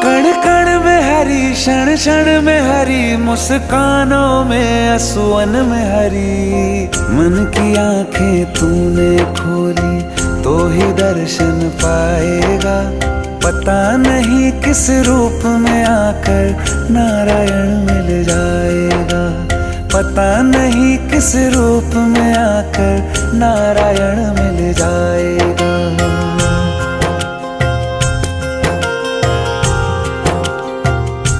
कण कण में हरी, क्षण क्षण में हरी, मुस्कानों में असुवन में हरी। मन की आंखें तूने खोली तो ही दर्शन पाएगा, पता नहीं किस रूप में आकर नारायण मिल जाएगा। पता नहीं किस रूप में आकर नारायण मिल जाएगा।